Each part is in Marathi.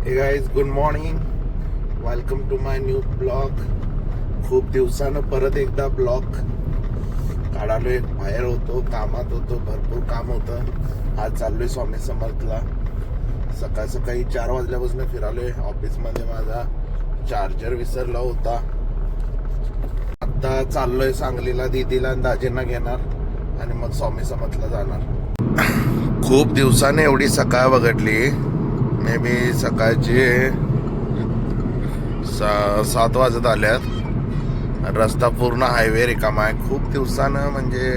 हे guys, good morning. Welcome to my new blog. खूप दिवसानं परत एकदा ब्लॉग काढालोय. बाहेर होतो, कामात होतो, भरपूर काम होतं. आज चाललोय स्वामी समर्थला. सकाळ सकाळी 4 वाजल्यापासून फिरालोय. ऑफिसमध्ये माझा चार्जर विसरला होता. आता चाललोय सांगलीला, दीदीला आणि दाजींना घेणार आणि मग स्वामी समर्थला जाणार. खूप दिवसाने एवढी सकाळ बघितली. मे बी सकाळचे 7 वाजत आल्यात. रस्ता पूर्ण हायवे रिकामा आहे. खूप दिवसानं म्हणजे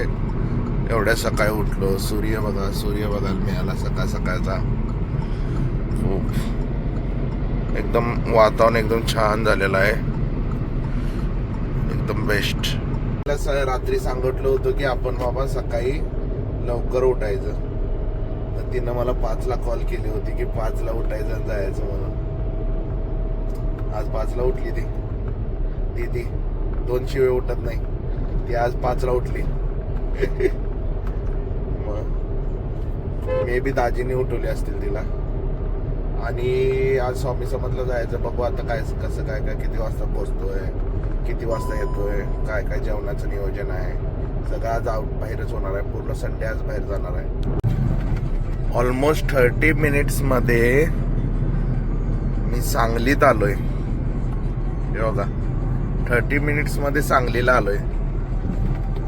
एवढ्या सकाळी उठलो. सूर्य बघायला मिळाला सकाळ सकाळचा. खूप एकदम वातावरण एकदम छान झालेलं आहे, एकदम बेस्ट. रात्री सांगितलं होतं की आपण बाबा सकाळी लवकर उठायचं. तर तिनं मला 5ला कॉल केली होती की 5ला उठायचं आणि जायचं म्हणून. आज 5ला उठली ती दीदी. 2 शिवाय उठत नाही ती. आज 5ला उठली. मग मे बी दाजीने उठवली असतील तिला. आणि आज स्वामी समर्थला जायचं. बघू आता काय कसं काय किती वाजता पोहोचतोय, किती वाजता येतोय, काय जेवणाचं नियोजन आहे. सगळं आज बाहेरच होणार आहे. पूर्ण संडे आज बाहेर जाणार आहे. ऑलमोस्ट 30 मिनिट्समध्ये मी सांगलीत आलोय. बघा, 30 मिनिट्समध्ये सांगलीला आलोय.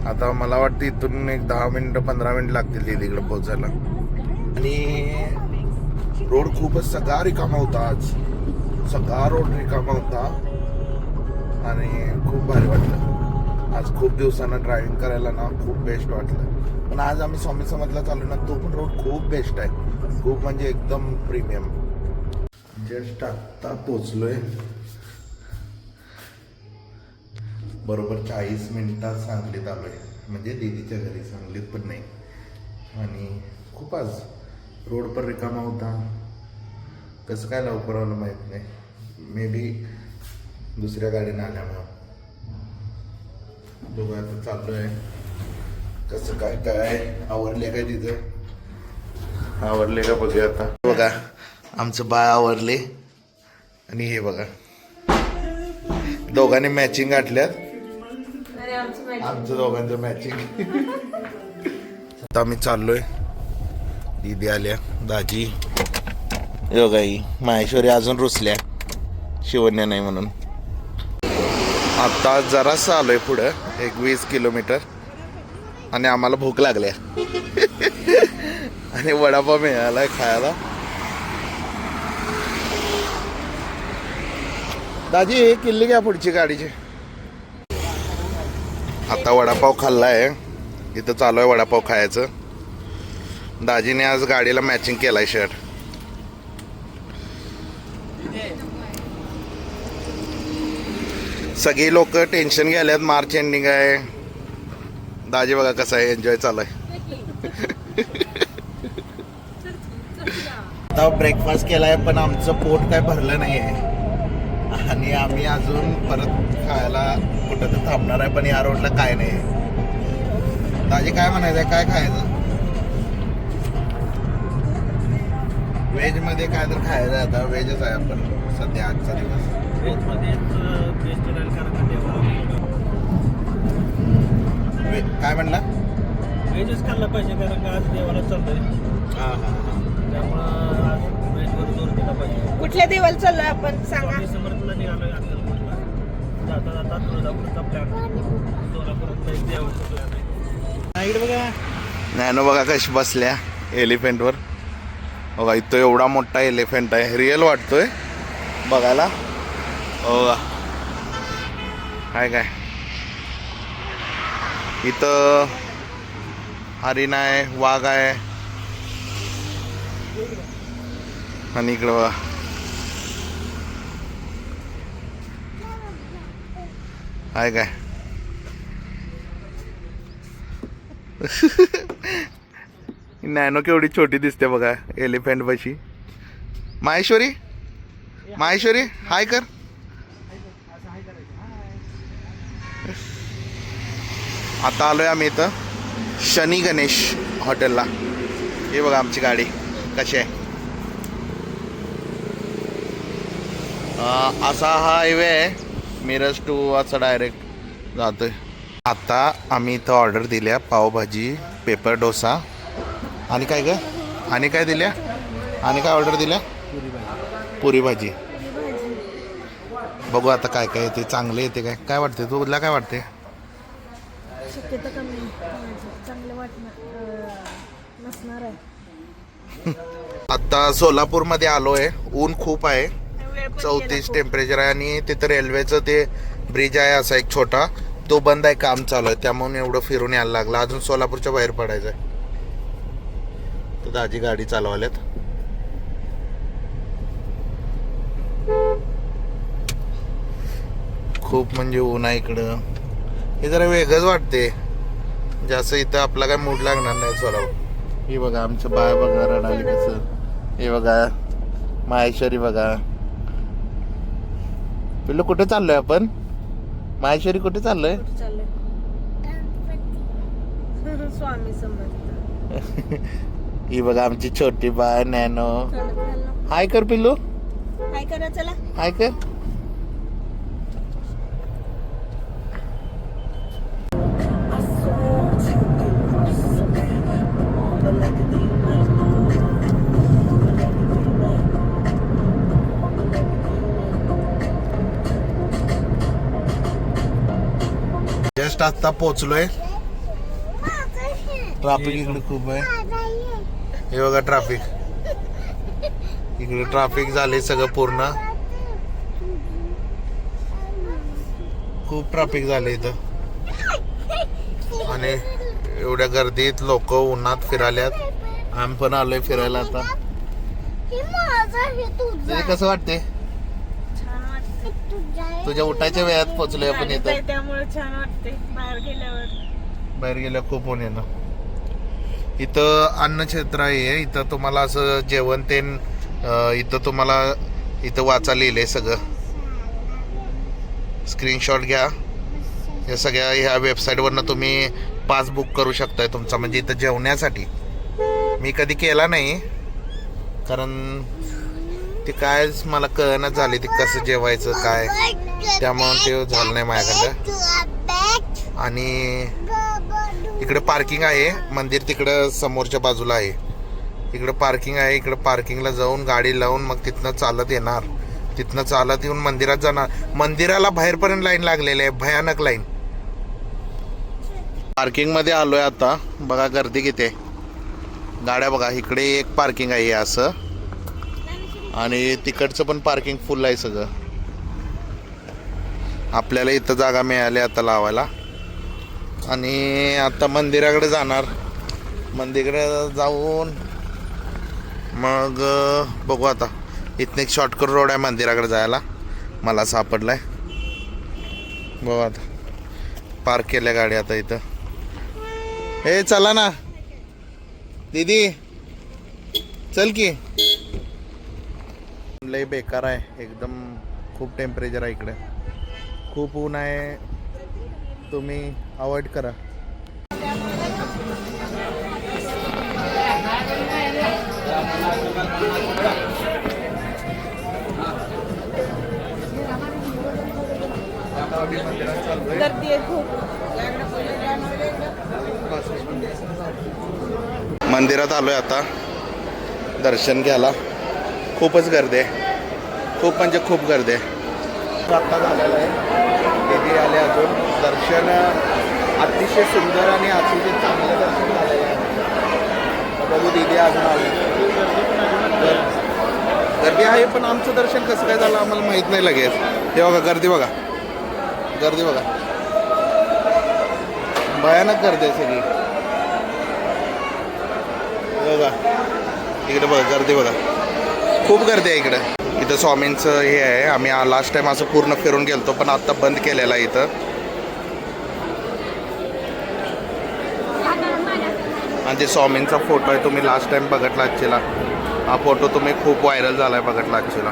आता मला वाटतं इथून एक 10 मिनिटं 15 मिनिट लागतील तिकडे पोहोचायला. आणि रोड खूपच सगळा रिकामा होता. आज सगळा रोड रिकामा होता आणि खूप भारी वाटलं. आज खूप दिवसानं ड्रायव्हिंग करायला ना खूप बेस्ट वाटलं. पण आज आम्ही स्वामी समर्थला चाललो ना, तो पण रोड खूप बेस्ट आहे. खूप म्हणजे एकदम प्रीमियम. जस्ट आत्ता पोचलोय. बरोबर 40 मिनिटात सांगलीत आलोय. म्हणजे दीदीच्या घरी, सांगलीत पण नाही. आणि खूप आज रोड पण रिकामा होता. कसं काय लवकर आलं माहीत नाही. मे बी दुसऱ्या गाडीने आल्यामुळं. बघू आता चाललोय कसं काय आवरले काय तिथं. आवरले का बघूया आता. बघा आमचं बाळ आवरले. आणि हे बघा दोघांनी मॅचिंग गाठल्यात. आमचं दोघांचं मॅचिंग. आता आम्ही चाललोय. दीदी आल्या, दाजी, योगाई, माहेश्वरी अजून रुसल्या शिवण्या नाही म्हणून. आता जरासं आलोय पुढं 20 किलोमीटर. आणि आम्हाला भूक लागल्या. आणि वडापाव मिळालाय खायला. दाजी किल्ली घ्या पुढची गाडीची. आता वडापाव खाल्लाय. इथं चालू आहे वडापाव खायचं. दाजीने आज गाडीला मॅचिंग केलाय शर्ट. सगळी लोक टेन्शन घ्यायल्यात. मार्च एंडिंग आहे. दाजी बघा कसं आहे, एन्जॉय चालू आहे. आता ब्रेकफास्ट केलाय पण आमचं पोट काय भरलं नाही आहे. आणि आम्ही अजून परत खायला कुठं तर थांबणार आहे. पण या रोडला काय नाही. दाजी काय म्हणायचं आहे, काय खायचं? व्हेज मध्ये काय तर खायचं. आता व्हेजच आहे आपण सध्या आजचा दिवस. काय म्हणला? व्हेजच खाल्ला पाहिजे कारण आज देवाला चालतंय. त्यामुळं आज व्हेजवर जोर दिला पाहिजे. कुठल्या देवाला चाललोय आपण सांगा. स्वामी समर्थला निघालोय. अक्कलकोटला जाता तुळजापूरचा प्लॅन, सोलापूरचा एक देवाचा प्लॅन आहे. इकडे बघा नॅनो बघा कशी बसल्या एलिफंटवर. बघा इथं एवढा मोठा एलिफंट आहे. रिअल वाटतोय बघायला. बघा काय इथं हरिण आहे, वाघ आहे. आणि इकडं बघा काय नॅनो केवढी छोटी दिसते बघा एलिफंट पाशी. माहेश्वरी हाय कर. आता आलोय आम्ही इथं शनी गणेश हॉटेलला. हे बघा आमची गाडी कशी आहे. असा हा हायवे आहे मिरज टू असा डायरेक्ट जातोय. आता आम्ही इथं ऑर्डर दिल्या पावभाजी, पेपर डोसा आणि काय ग आणि काय दिल्या आणि काय ऑर्डर दिल्या पुरी भाजी. बघू आता काय काय येते, चांगले येते काय काय वाटते तुला काय वाटते? शक्यता कमी चांगलं वाटणार नसणार आहे. आता सोलापूरमध्ये आलोय, ऊन खूप आहे, 34 टेम्परेचर आहे आणि तिथं रेल्वेचं ते ब्रिज आहे असा एक छोटा, तो बंद आहे, काम चालू आहे, त्यामुळे एवढं फिरून यायला लागलं. अजून सोलापूरच्या बाहेर पडायचं आहे. तर दाजी गाडी चालवाल्यात. खूप म्हणजे ऊन आहे इकडं, हे जरा वेगळंच वाटते. जास्त इथं आपला काय मूड लागणार नाही सोलापूर. हे बघा आमचं बाय बघा रडाली कसं, हे बघा माहेश्वरी बघा. पिल्लू कुठे चाललोय आपण? माहेश्वरी कुठे चाललोय? स्वामी समर्थ. ही बघा आमची छोटी बाय नॅनो. हाय कर पिल्लू, काय करा चला. हाय कर. जस्ट आता पोहोचलोय. ट्रॅफिक इकडे खूप आहे, हे बघा ट्रॅफिक इकडे, ट्रॅफिक झाले सगळं पूर्ण, खूप ट्रॅफिक झाले इथं. आणि एवढ्या गर्दीत लोक उन्हात फिराल्यात, आम्ही पण आलोय फिरायला. आता तुझे कसं वाटते? छान वाटते. तुझ्या उठायच्या वेळात पोहोचलोय आपण इथं, त्यामुळे छान वाटते. बाहेर गेल्यावर खूप ऊन आहे ना. इथं अन्नक्षेत्र आहे, इथं तुम्हाला असं जेवण ते इथं तुम्हाला इथं वाचा लिहिलंय सगळं. स्क्रीनशॉट घ्या. या सगळ्या ह्या वेबसाईटवरनं तुम्ही पास बुक करू शकताय तुमचा, म्हणजे इथं जेवण्यासाठी. मी कधी केला नाही कारण ते काय मला कळणच झाली ती कसं जेवायचं काय, त्यामुळे ते झालं नाही माझ्याकडं. आणि इकडे पार्किंग आहे, मंदिर तिकडं समोरच्या बाजूला आहे, इकडं पार्किंग आहे. इकडं पार्किंगला जाऊन गाडी लावून मग तिथनं चालत येणार, तिथनं चालत येऊन मंदिरात जाणार. मंदिराला बाहेरपर्यंत लाईन लागलेली आहे, भयानक लाईन. पार्किंग मध्ये आलोय आता, बघा गर्दी किती आहे, गाड्या बघा. इकडे एक पार्किंग आहे असं, आणि तिकडचं पण पार्किंग फुल आहे सगळं. आपल्याला इथं जागा मिळाली आता लावायला. आणि आता मंदिराकडे जाणार, मंदिराकडे जाऊन मग बघू. आता इथनं एक शॉर्टकट रोड आहे मंदिराकडे जायला, मला सापडलाय. बघू आता, पार्क केल्या गाडी आता इथं. हे चला ना दीदी, चल की. लय बेकार आहे एकदम, खूप टेम्परेचर आहे इकडे, खूप ऊन आहे, तुम्ही अवॉइड करा. गर्दी आहे खूप. मंदिरात आलोय आता दर्शन घ्यायला. खूपच गर्दी आहे, खूप म्हणजे खूप गर्दी आहे. आता झालेलं आहे, दीदी आले अजून. दर्शन अतिशय सुंदर आणि अतिशय चांगलं दर्शन झालेलं आहे. बघू दीदी अजून आले. गर्दी आहे पण आमचं दर्शन कसं काय झालं आम्हाला माहीत नाही लगेच. हे बघा गर्दी बघा, गर्दी बघा, भयानक गर्दी आहे सगळी. बघा इकडे बघा गर्दी बघा, खूप गर्दी आहे इकडं. इथं स्वामींचं हे आहे, आम्ही लास्ट टाइम असं पूर्ण फिरून गेलतो पण आता बंद केलेलं आहे इथं. आणि ते स्वामींचा फोटो आहे, तुम्ही लास्ट टाइम बघितला आजचीला. हा फोटो तुम्ही खूप व्हायरल झाला आहे बघितला आजचीला.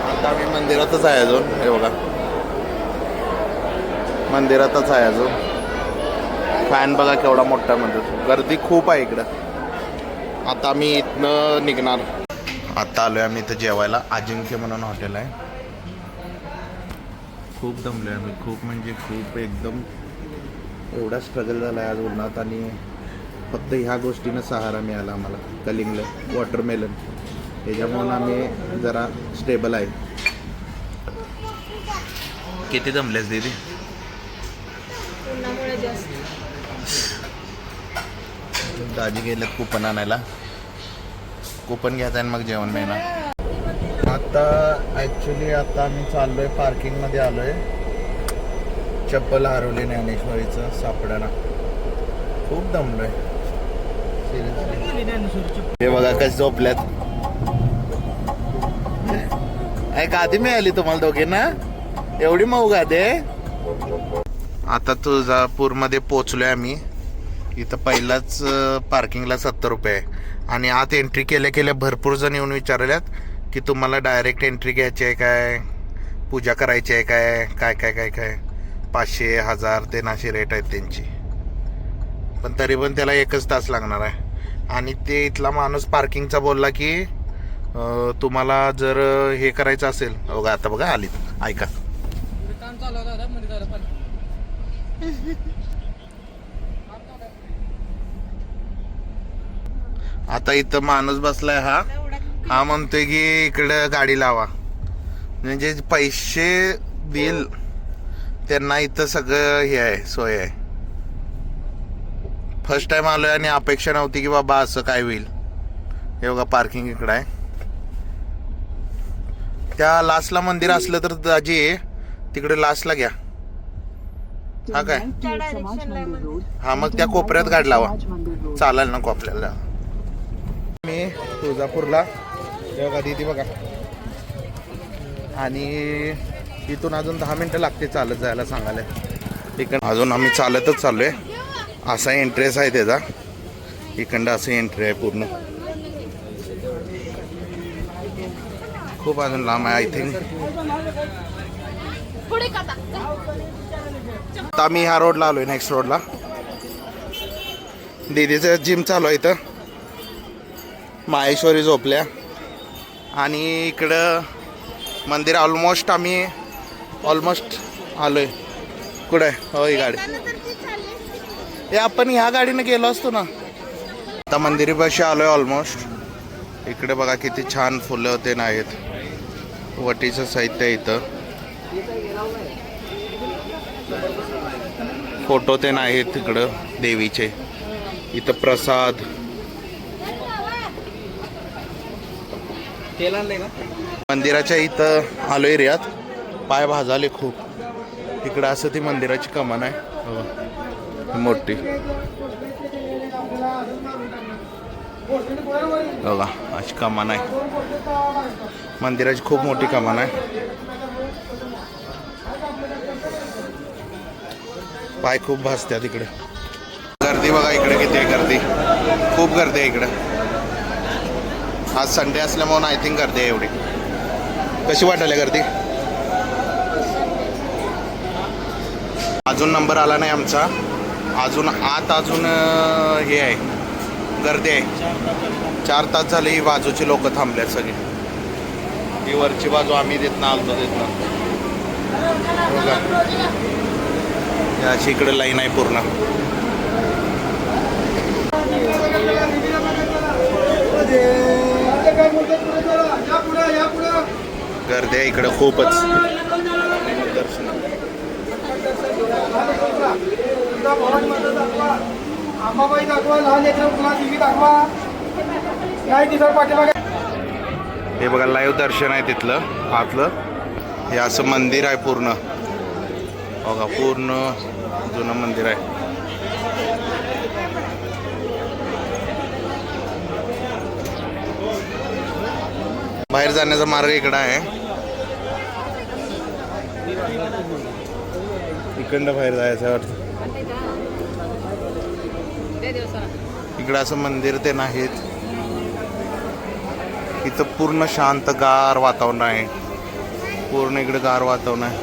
आता आम्ही मंदिरातच आहे अजून, हे बघा मंदिरातच आहे अजून. फॅन बघा केवढा मोठा म्हणजे गर्दी खूप आहे इकडं. आता आम्ही इथनं निघणार. आता आलोय आम्ही इथं जेवायला. अजिंक्य म्हणून हॉटेल आहे. खूप दमलोय आम्ही, खूप म्हणजे खूप एकदम. एवढा स्ट्रगल झाला आहे आज उन्हात आणि फक्त ह्या गोष्टीनं सहारा मिळाला आम्हाला. कलिंगड वॉटरमेलन त्याच्यामुळं आम्ही जरा स्टेबल आहे. किती दमलेस दीदी? उन्हामुळे जास्त. दाजी गेलेत कुपन आणायला. कुपन घ्यायचं आणि मग जेवण मिळणार. आता ॲक्च्युली आता आम्ही चाललोय पार्किंगमध्ये आलोय. चप्पल हरवली ज्ञानेश्वरीचं सापडाना. खूप दमलोय सिरियसली. हे बघा कसे झोपल्यात. गादी मिळाली तुम्हाला दोघींना? एवढी मऊ गादी. आता तुळजापूरमध्ये पोचलोय आम्ही. इथं पहिलाच पार्किंगला 70 रुपये आहे. आणि आत एंट्री केल्या केल्या भरपूर जण येऊन विचारल्यात की तुम्हाला डायरेक्ट एंट्री घ्यायची आहे काय, पूजा करायची आहे काय, काय काय काय काय 500 1000 ते नाशी रेट आहेत त्यांची. पण तरी पण त्याला 1 तास लागणार आहे. आणि ते इथला माणूस पार्किंगचा बोलला की तुम्हाला जर हे करायचं असेल. बघा आता बघा आलीत. ऐका. आता इथं माणूस बसलाय. हा म्हणतोय की इकडं गाडी लावा. म्हणजे पैसे देईल त्यांना इथं सगळं हे आहे, सोय आहे. फर्स्ट टाइम आलोय आणि अपेक्षा नव्हती की बाबा असं काय होईल. हे बघा पार्किंग इकडं आहे. त्या लास्टला मंदिर असलं तर दाजी तिकडे लास्टला घ्या. हा काय? हा मग त्या कोपऱ्यात गाडी लावा. चालेल नको आपल्याला. मी तुळजापूरला तेव्हा दिदी बघा. आणि इथून अजून 10 मिनटं लागते चालत जायला सांगायला. इकडं अजून आम्ही चालतच चाललोय. असा एंट्रेस आहे त्याचा. इकडं असं एंट्री आहे पूर्ण. खूप अजून लांब आहे. आय थिंक आता आम्ही ह्या रोडला आलोय. नेक्स्ट रोडला दीदीचं जिम चालू आहे इथं. माहेश्वरी झोपल्या. आणि इकडं मंदिर ऑलमोस्ट आलोय. कुठं आहे? हो ही गाडी. हे आपण ह्या गाडीने गेलो असतो ना. आता मंदिरापाशी आलोय ऑलमोस्ट. इकडे बघा किती छान फुलं ते आहेत. वटीचं साहित्य आहे इथं. फोटो ते आहेत तिकडं देवीचे. इथं प्रसाद. मंदिराच्या इथं आलो एरियात. पाय भाजाले खूप. इकडं असं ती मंदिराची कमान आहे मोठी. बघा अशी कमान आहे. मंदिराची खूप मोठी कमान आहे. पाय खूप भाजतात इकडे. गर्दी बघा इकडे किती आहे गर्दी. खूप गर्दी आहे इकडे. आज संडे असल्यामुळे आय थिंक गर्दी आहे एवढी. कशी वाटायला गर्दी? अजून नंबर आला नाही आमचा. अजून आत अजून हे आहे गर्दी आहे. 4 तास झाले ही बाजूची लोक थांबल्यात सगळी. ही वरची बाजू आम्ही देत ना आलतो बघा. अशी इकडे लाईन आहे पूर्ण. गर्दी आहे इकडे खूपच. हे बघा लाईव्ह दर्शन आहे तिथलं आतलं. हे असं मंदिर आहे पूर्ण. बघा पूर्ण जुनं मंदिर आहे. बाहेर जाण्याचा मार्ग इकडं आहे. इकडनं बाहेर जायचं वाटतं. इकडं असं मंदिर ते नाहीत. इथं पूर्ण शांत गार वातावरण आहे. पूर्ण इकडे गार वातावरण आहे.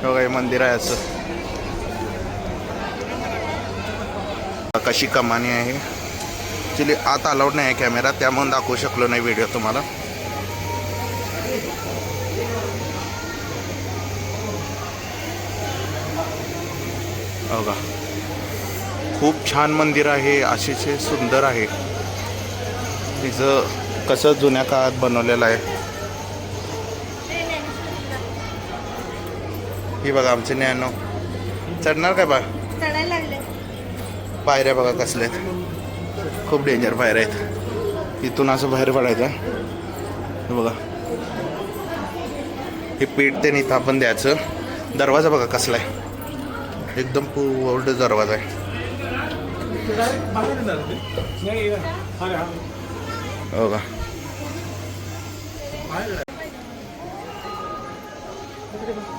बघा हे मंदिर आहे असं. कशी कमानी आहे. ॲक्च्युली आत अलाउड नाही आहे कॅमेरा, त्यामुळे दाखवू शकलो नाही व्हिडिओ तुम्हाला. बघा खूप छान मंदिर आहे, अतिशय सुंदर आहे. तिचं कसं जुन्या काळात बनवलेलं आहे. ही बघा आमचे नॅनो चढणार काय बा. चढायला लागले. पायऱ्या बघा कसल्या आहेत, खूप डेंजर पायऱ्या आहेत. इथून असं बाहेर पडायचं. हे बघा हे पीठ ते इथं आपण द्यायचं. दरवाजा बघा कसला आहे, एकदम पूर्ण दरवाजा आहे. बघा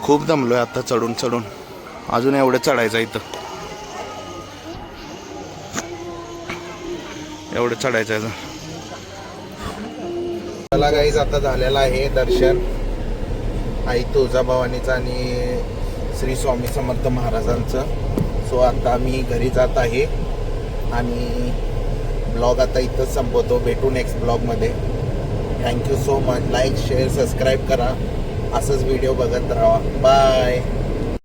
खूप दमलोय आता चढून चढून, अजून एवढं चढायचं इथं, एवढं चढायचं आहे. चला गाईज आता झालेलं आहे दर्शन आई तुळजाभवानीचं आणि श्री स्वामी समर्थ महाराजांचं. सो आता मी घरी जात आहे आणि ब्लॉग आता इथंच संपवतो. भेटू नेक्स्ट ब्लॉगमध्ये. Thank you so much. Like share subscribe करा, असंच व्हिडिओ बघत राहा. बाय.